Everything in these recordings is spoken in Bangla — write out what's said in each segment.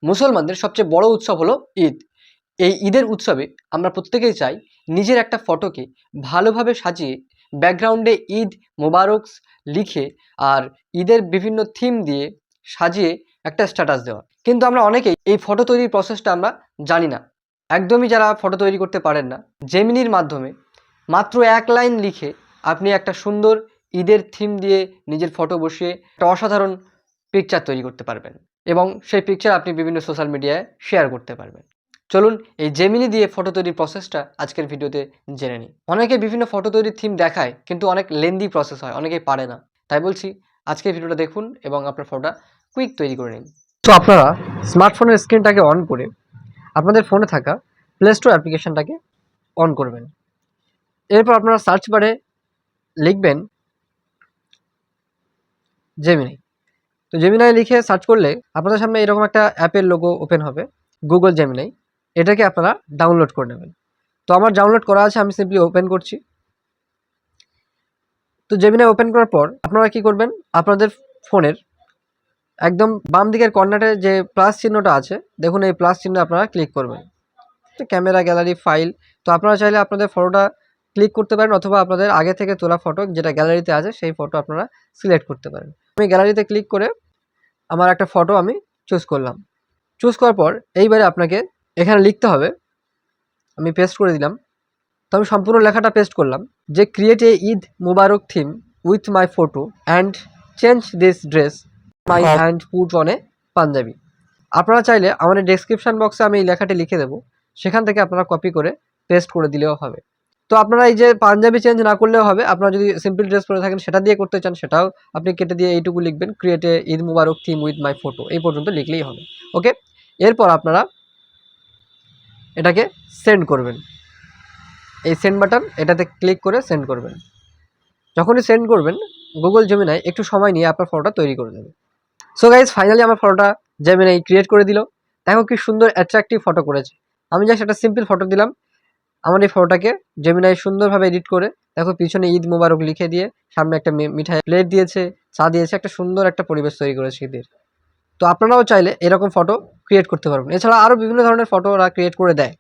মুসলমানদের সবচেয়ে বড় উৎসব হলো ঈদ। এই ঈদের উৎসবে আমরা প্রত্যেকেই চাই নিজের একটা ফটোকে ভালোভাবে সাজিয়ে ব্যাকগ্রাউন্ডে ঈদ মোবারকস লিখে আর ঈদের বিভিন্ন থিম দিয়ে সাজিয়ে একটা স্ট্যাটাস দেওয়া। কিন্তু আমরা অনেকেই এই ফটো তৈরির প্রসেসটা আমরা জানি না। একদমই যারা ফটো তৈরি করতে পারেন না, জেমিনির মাধ্যমে মাত্র 1 লাইন লিখে আপনি একটা সুন্দর ঈদের থিম দিয়ে নিজের ফটো বসিয়ে একটা অসাধারণ পিকচার তৈরি করতে পারবেন এবং সেই পিকচার আপনি বিভিন্ন সোশ্যাল মিডিয়ায় শেয়ার করতে পারবেন। চলুন এই জেমিনি দিয়ে ফটো তৈরির প্রসেসটা আজকের ভিডিওতে জেনে নিই। অনেকে বিভিন্ন ফটো তৈরির থিম দেখায়, কিন্তু অনেক লেন্দি প্রসেস হয়, অনেকেই পারে না। তাই বলছি আজকের ভিডিওটা দেখুন এবং আপনার ফটোটা কুইক তৈরি করে নিন। তো আপনারা স্মার্টফোনের স্ক্রিনটাকে অন করে আপনাদের ফোনে থাকা প্লে স্টোর অ্যাপ্লিকেশনটাকে অন করবেন। এরপর আপনারা সার্চ বারে লিখবেন জেমিনি। তো জেমিনাই লিখে সার্চ করলে আপনাদের সামনে এরকম একটা অ্যাপের লোগো ওপেন হবে, গুগল জেমিনাই। এটাকে আপনারা ডাউনলোড করে নেবেন। তো আমার ডাউনলোড করা আছে, আমি সিম্পলি ওপেন করছি। তো জেমিনাই ওপেন করার পর আপনারা কি করবেন, আপনাদের ফোনের একদম বাম দিকের কর্নারে যে প্লাস চিহ্নটা আছে, দেখুন এই প্লাস চিহ্ন আপনারা ক্লিক করবেন। Camera, gallery, file. তো আপনারা চাইলে আপনাদের ফটোটা ক্লিক করতে পারেন অথবা আপনাদের আগে থেকে তোলা ফটো যেটা গ্যালারিতে আছে সেই ফটো আপনারা সিলেক্ট করতে পারেন। আমি গ্যালারিতে ক্লিক করে আমার একটা ফটো আমি চুজ করলাম। চুজ করার পর এইবারে আপনাকে এখানে লিখতে হবে, আমি পেস্ট করে দিলাম। তো আমি সম্পূর্ণ লেখাটা পেস্ট করলাম যে create a Eid Mubarak theme with my photo and change this dress my and put on a panjabi. আপনারা চাইলে আমাদের ডেসক্রিপশান বক্সে আমি এই লেখাটি লিখে দেবো, সেখান থেকে আপনারা কপি করে পেস্ট করে দিলেও হবে। তো আপনারা এই যে পাঞ্জাবি চেঞ্জ না করলেও হবে, আপনারা যদি সিম্পল ড্রেস পরে থাকেন সেটা দিয়ে করতে চান সেটাও আপনি কেটে দিয়ে এইটুকু লিখবেন, create a Eid Mubarak theme with my photo, এই পর্যন্ত লিখলেই হবে। ওকে, এরপর আপনারা এটাকে সেন্ড করবেন। এই সেন্ড বাটন, এটাতে ক্লিক করে সেন্ড করবেন। যখনই সেন্ড করবেন গুগল জেমিনাই একটু সময় নিয়ে আপনার ফটোটা তৈরি করে দেবে। সো গাইজ, ফাইনালি আমার ফটোটা জেমিনাই ক্রিয়েট করে দিল। দেখো কি সুন্দর অ্যাট্রাকটিভ ফটো করেছে। আমি জাস্ট একটা সিম্পল ফটো দিলাম, আমার এই ফটোটাকে জেমিনাই সুন্দরভাবে এডিট করে দেখো পিছনে ঈদ মোবারক লিখে দিয়ে সামনে একটা মিঠাই প্লেট দিয়েছে, চা দিয়েছে, একটা সুন্দর একটা পরিবেশ তৈরি করেছে ঈদের। তো আপনারাও চাইলে এরকম ফটো ক্রিয়েট করতে পারবেন। এছাড়া আরও বিভিন্ন ধরনের ফটো ওরা ক্রিয়েট করে দেয়।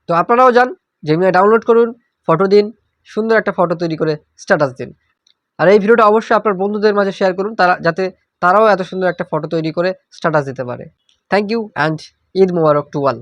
তো আপনারাও যান, জেমিনাই ডাউনলোড করুন, ফটো দিন, সুন্দর একটা ফটো তৈরি করে স্ট্যাটাস দিন। আর এই ভিডিওটা অবশ্যই আপনার বন্ধুদের মাঝে শেয়ার করুন, যাতে তারাও এত সুন্দর একটা ফটো তৈরি করে স্ট্যাটাস দিতে পারে। Thank you and Eid Mubarak to all.